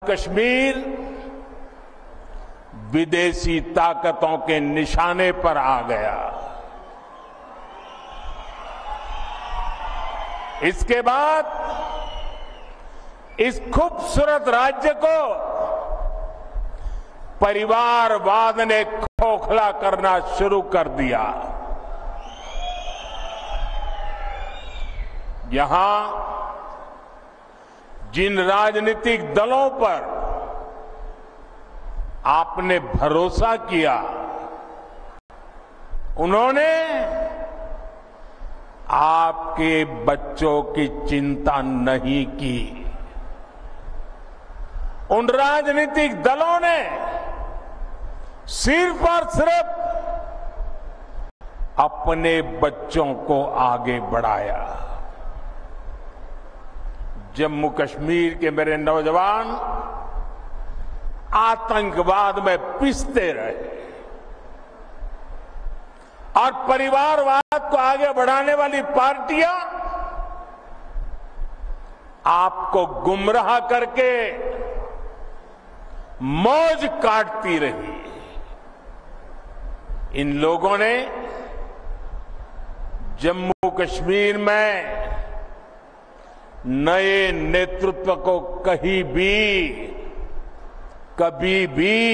कश्मीर विदेशी ताकतों के निशाने पर आ गया। इसके बाद इस खूबसूरत राज्य को परिवारवाद ने खोखला करना शुरू कर दिया। यहां जिन राजनीतिक दलों पर आपने भरोसा किया, उन्होंने आपके बच्चों की चिंता नहीं की। उन राजनीतिक दलों ने सिर्फ और सिर्फ अपने बच्चों को आगे बढ़ाया। जम्मू कश्मीर के मेरे नौजवान आतंकवाद में पिसते रहे और परिवारवाद को आगे बढ़ाने वाली पार्टियां आपको गुमराह करके मौज काटती रही। इन लोगों ने जम्मू कश्मीर में नए नेतृत्व को कभी भी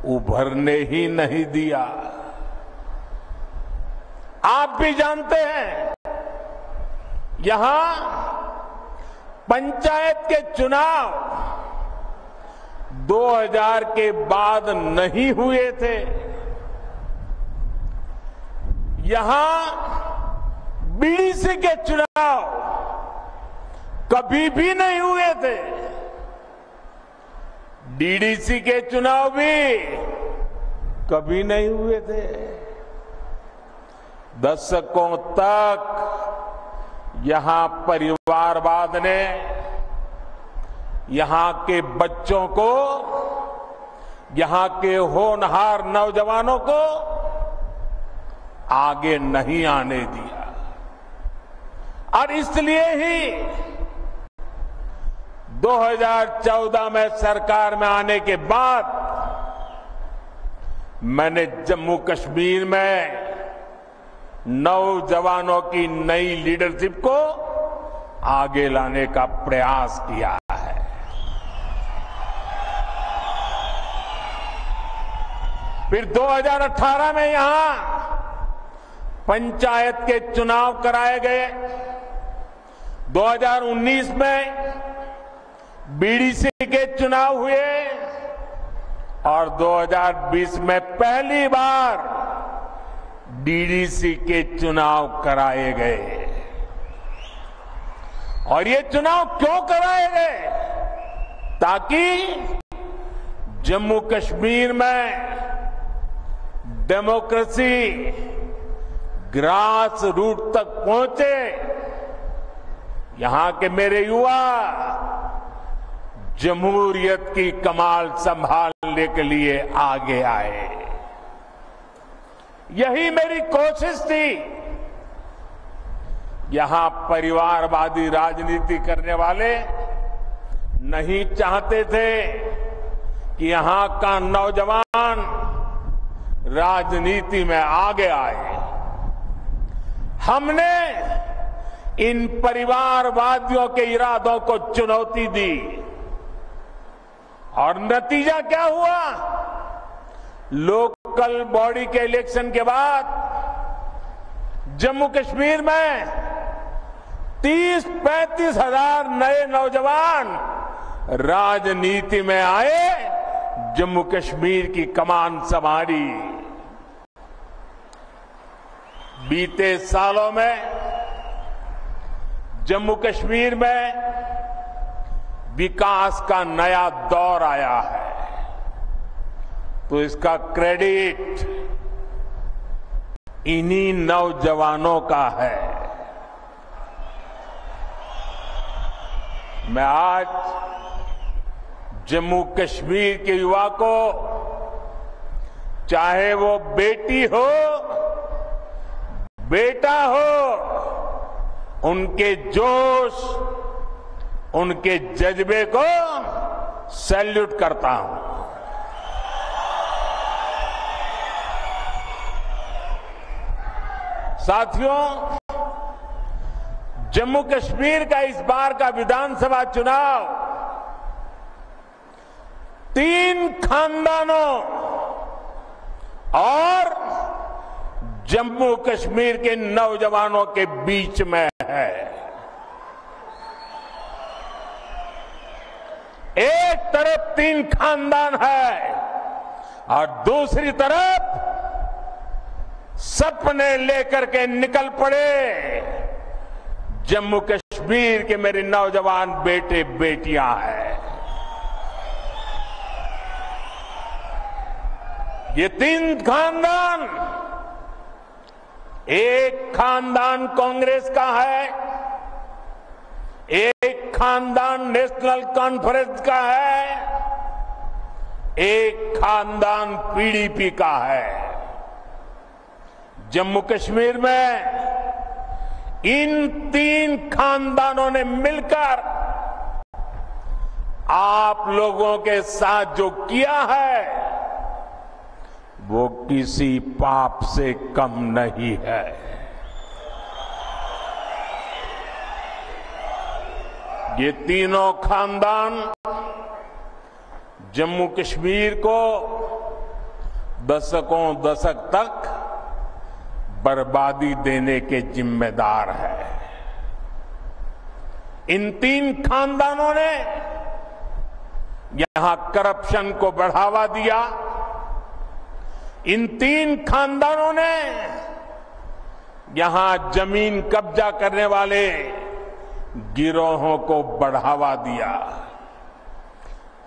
उभरने ही नहीं दिया। आप भी जानते हैं, यहां पंचायत के चुनाव 2000 के बाद नहीं हुए थे। यहां बीडीसी के चुनाव कभी भी नहीं हुए थे। डीडीसी के चुनाव भी कभी नहीं हुए थे। दशकों तक यहां परिवारवाद ने यहां के बच्चों को, यहां के होनहार नौजवानों को आगे नहीं आने दिया। और इसलिए ही 2014 में सरकार में आने के बाद मैंने जम्मू कश्मीर में नौजवानों की नई लीडरशिप को आगे लाने का प्रयास किया है। फिर 2018 में यहां पंचायत के चुनाव कराए गए। 2019 में बीडीसी के चुनाव हुए और 2020 में पहली बार डीडीसी के चुनाव कराए गए। और ये चुनाव क्यों कराए गए? ताकि जम्मू कश्मीर में डेमोक्रेसी ग्रास रूट तक पहुंचे। यहां के मेरे युवा जमहूरियत की कमाल संभालने के लिए आगे आए। यही मेरी कोशिश थी। यहां परिवारवादी राजनीति करने वाले नहीं चाहते थे कि यहां का नौजवान राजनीति में आगे आए। हमने इन परिवारवादियों के इरादों को चुनौती दी और नतीजा क्या हुआ? लोकल बॉडी के इलेक्शन के बाद जम्मू कश्मीर में 30-35 हजार नए नौजवान राजनीति में आए, जम्मू कश्मीर की कमान संभाली। बीते सालों में जम्मू कश्मीर में विकास का नया दौर आया है, तो इसका क्रेडिट इन्हीं नौजवानों का है। मैं आज जम्मू कश्मीर के युवा को, चाहे वो बेटी हो बेटा हो, उनके जोश, उनके जज्बे को सैल्यूट करता हूं। साथियों, जम्मू कश्मीर का इस बार का विधानसभा चुनाव 3 खानदानों और जम्मू कश्मीर के नौजवानों के बीच में है। एक तरफ 3 खानदान है और दूसरी तरफ सपने लेकर के निकल पड़े जम्मू कश्मीर के मेरे नौजवान बेटे बेटियां हैं। ये 3 खानदान, एक खानदान कांग्रेस का है, एक खानदान नेशनल कॉन्फ्रेंस का है, एक खानदान पीडीपी का है। जम्मू कश्मीर में इन 3 खानदानों ने मिलकर आप लोगों के साथ जो किया है वो किसी पाप से कम नहीं है। ये तीनों खानदान जम्मू कश्मीर को दशकों दशक तक बर्बादी देने के जिम्मेदार है। इन 3 खानदानों ने यहां करप्शन को बढ़ावा दिया। इन 3 खानदानों ने यहां जमीन कब्जा करने वाले गिरोहों को बढ़ावा दिया।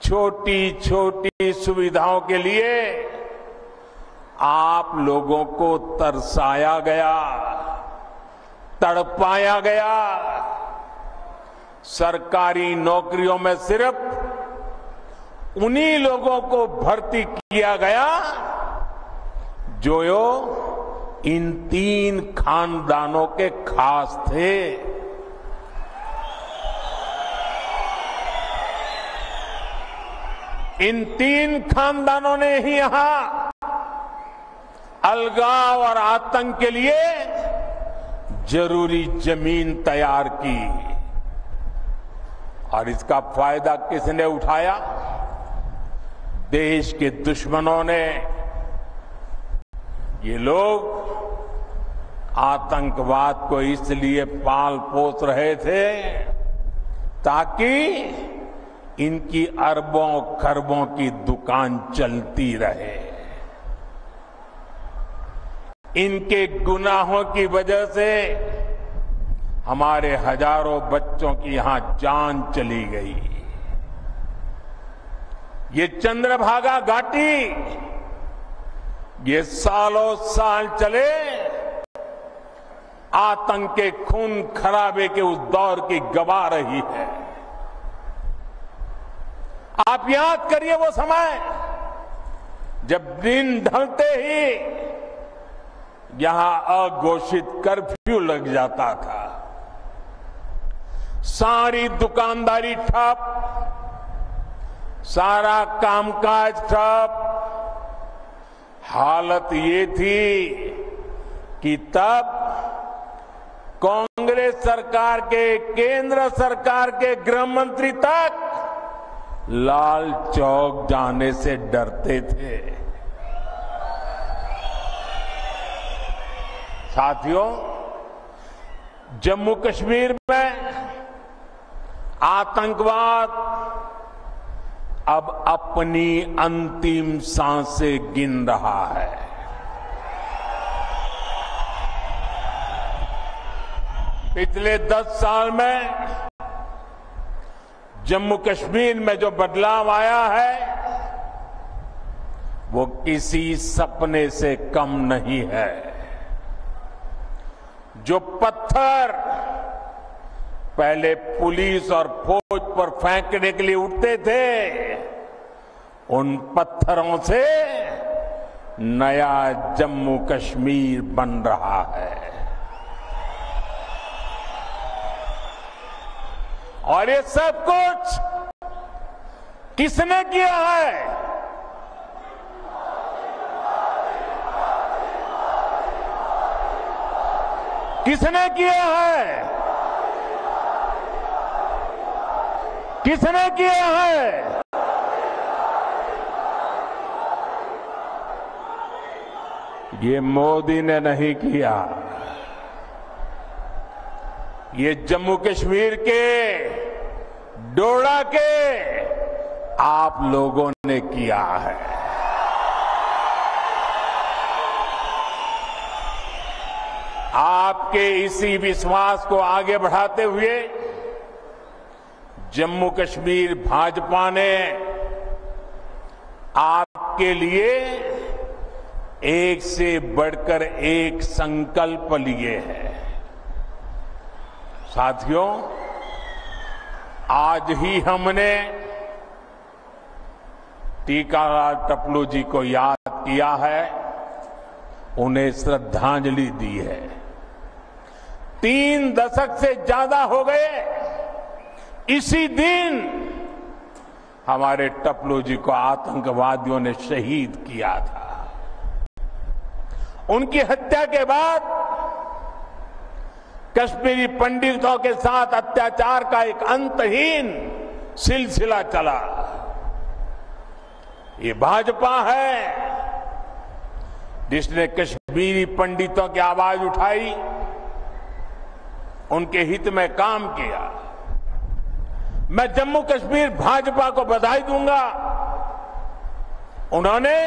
छोटी छोटी सुविधाओं के लिए आप लोगों को तरसाया गया, तड़पाया गया। सरकारी नौकरियों में सिर्फ उन्हीं लोगों को भर्ती किया गया जो इन 3 खानदानों के खास थे। इन 3 खानदानों ने ही यहां अलगाव और आतंक के लिए जरूरी जमीन तैयार की और इसका फायदा किसने उठाया? देश के दुश्मनों ने। ये लोग आतंकवाद को इसलिए पाल पोस रहे थे ताकि इनकी अरबों खरबों की दुकान चलती रहे। इनके गुनाहों की वजह से हमारे हजारों बच्चों की यहां जान चली गई। ये चंद्रभागा घाटी ये सालों साल चले आतंक के खून खराबे के उस दौर की गवाह रही है। आप याद करिए वो समय जब दिन ढलते ही यहां अघोषित कर्फ्यू लग जाता था। सारी दुकानदारी ठप, सारा कामकाज ठप। हालत ये थी कि तब कांग्रेस सरकार के, केंद्र सरकार के गृह मंत्री तक लाल चौक जाने से डरते थे। साथियों, जम्मू कश्मीर में आतंकवाद अब अपनी अंतिम सांसें गिन रहा है। पिछले 10 साल में जम्मू कश्मीर में जो बदलाव आया है वो किसी सपने से कम नहीं है। जो पत्थर पहले पुलिस और फौज पर फेंकने के लिए उठते थे, उन पत्थरों से नया जम्मू कश्मीर बन रहा है। और ये सब कुछ किसने किया है? किसने किया है? किसने किया है? ये मोदी ने नहीं किया, ये जम्मू कश्मीर के डोडा के आप लोगों ने किया है। आपके इसी विश्वास को आगे बढ़ाते हुए जम्मू कश्मीर भाजपा ने आपके लिए एक से बढ़कर एक संकल्प लिए हैं। साथियों, आज ही हमने टीकाराम टपलू जी को याद किया है, उन्हें श्रद्धांजलि दी है। 3 दशक से ज्यादा हो गए, इसी दिन हमारे टपलू जी को आतंकवादियों ने शहीद किया था। उनकी हत्या के बाद कश्मीरी पंडितों के साथ अत्याचार का एक अंतहीन सिलसिला चला। ये भाजपा है जिसने कश्मीरी पंडितों की आवाज उठाई, उनके हित में काम किया। मैं जम्मू कश्मीर भाजपा को बधाई दूंगा। उन्होंने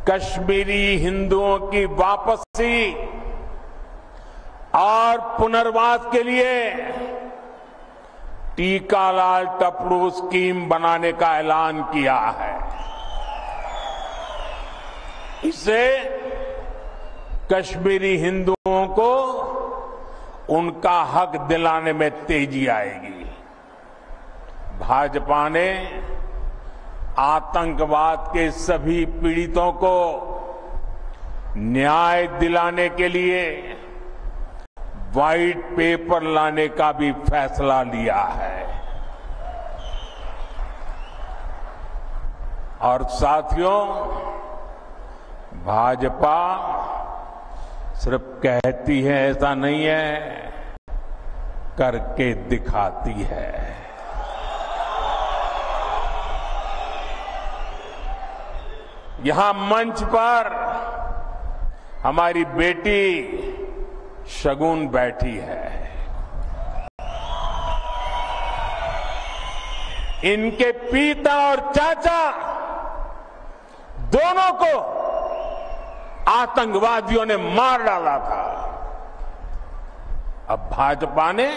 कश्मीरी हिंदुओं की वापसी और पुनर्वास के लिए टीकालाल टपलू स्कीम बनाने का ऐलान किया है। इससे कश्मीरी हिंदुओं को उनका हक दिलाने में तेजी आएगी। भाजपा ने आतंकवाद के सभी पीड़ितों को न्याय दिलाने के लिए व्हाइट पेपर लाने का भी फैसला लिया है। और साथियों, भाजपा सिर्फ कहती है ऐसा नहीं है, करके दिखाती है। यहां मंच पर हमारी बेटी शगुन बैठी है। इनके पिता और चाचा दोनों को आतंकवादियों ने मार डाला था। अब भाजपा ने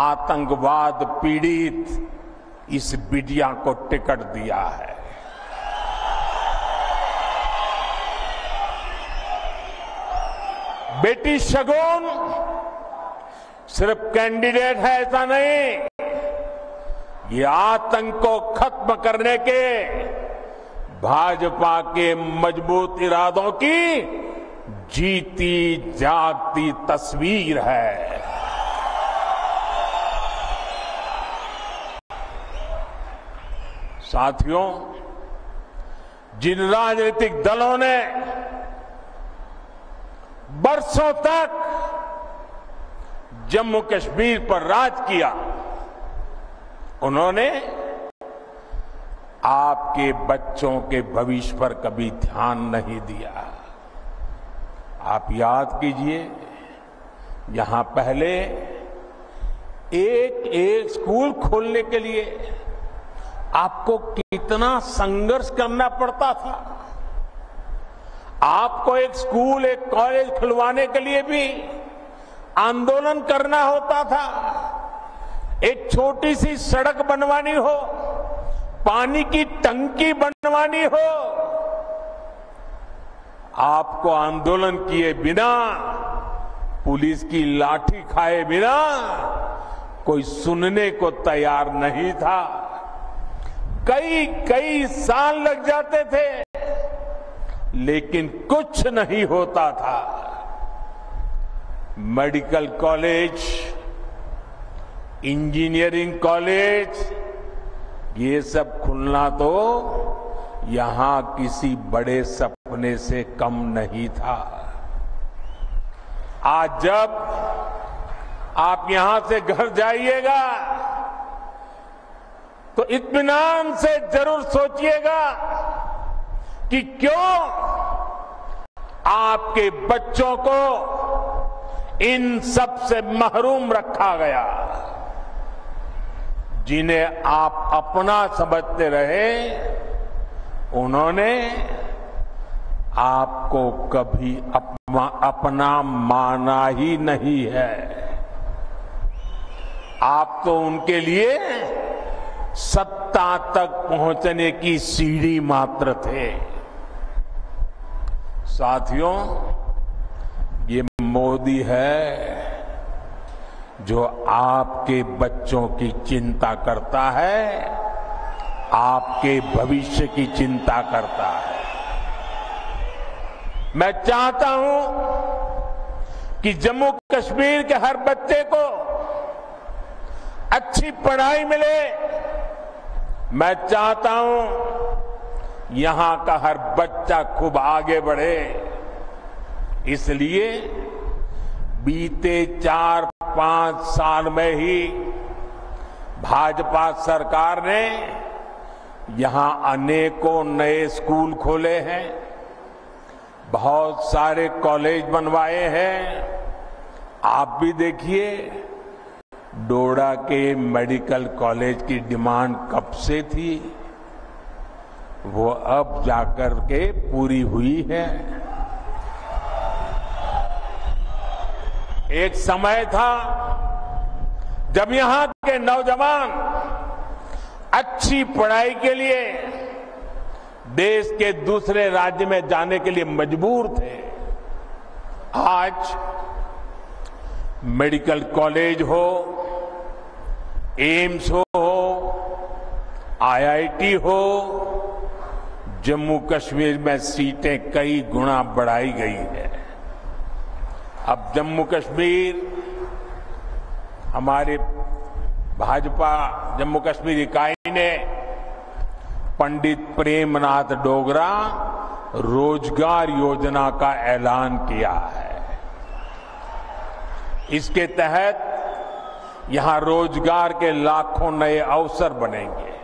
आतंकवाद पीड़ित इस बिटिया को टिकट दिया है। बेटी शगुन सिर्फ कैंडिडेट है ऐसा नहीं, ये आतंक को खत्म करने के भाजपा के मजबूत इरादों की जीती जागती तस्वीर है। साथियों, जिन राजनीतिक दलों ने बरसों तक जम्मू कश्मीर पर राज किया, उन्होंने आपके बच्चों के भविष्य पर कभी ध्यान नहीं दिया। आप याद कीजिए, यहां पहले एक एक स्कूल खोलने के लिए आपको कितना संघर्ष करना पड़ता था। आपको एक स्कूल, एक कॉलेज खुलवाने के लिए भी आंदोलन करना होता था। एक छोटी सी सड़क बनवानी हो, पानी की टंकी बनवानी हो, आपको आंदोलन किए बिना, पुलिस की लाठी खाए बिना कोई सुनने को तैयार नहीं था। कई कई साल लग जाते थे, लेकिन कुछ नहीं होता था। मेडिकल कॉलेज, इंजीनियरिंग कॉलेज, ये सब खुलना तो यहां किसी बड़े सपने से कम नहीं था। आज जब आप यहां से घर जाइएगा तो इत्मीनान से जरूर सोचिएगा कि क्यों आपके बच्चों को इन सब से महरूम रखा गया, जिन्हें आप अपना समझते रहे, उन्होंने आपको कभी अपना माना ही नहीं है। आप तो उनके लिए सत्ता तक पहुंचने की सीढ़ी मात्र थे। साथियों, ये मोदी है जो आपके बच्चों की चिंता करता है, आपके भविष्य की चिंता करता है। मैं चाहता हूं कि जम्मू कश्मीर के हर बच्चे को अच्छी पढ़ाई मिले। मैं चाहता हूं यहां का हर बच्चा खूब आगे बढ़े। इसलिए बीते 4-5 साल में ही भाजपा सरकार ने यहां अनेकों नए स्कूल खोले हैं, बहुत सारे कॉलेज बनवाए हैं। आप भी देखिए, डोडा के मेडिकल कॉलेज की डिमांड कब से थी, वो अब जाकर के पूरी हुई है। एक समय था जब यहां के नौजवान अच्छी पढ़ाई के लिए देश के दूसरे राज्य में जाने के लिए मजबूर थे। आज मेडिकल कॉलेज हो, एम्स हो, आईआईटी हो, जम्मू कश्मीर में सीटें कई गुना बढ़ाई गई है। अब जम्मू कश्मीर, हमारे भाजपा जम्मू कश्मीर इकाई ने पंडित प्रेमनाथ डोगरा रोजगार योजना का ऐलान किया है। इसके तहत यहां रोजगार के लाखों नए अवसर बनेंगे।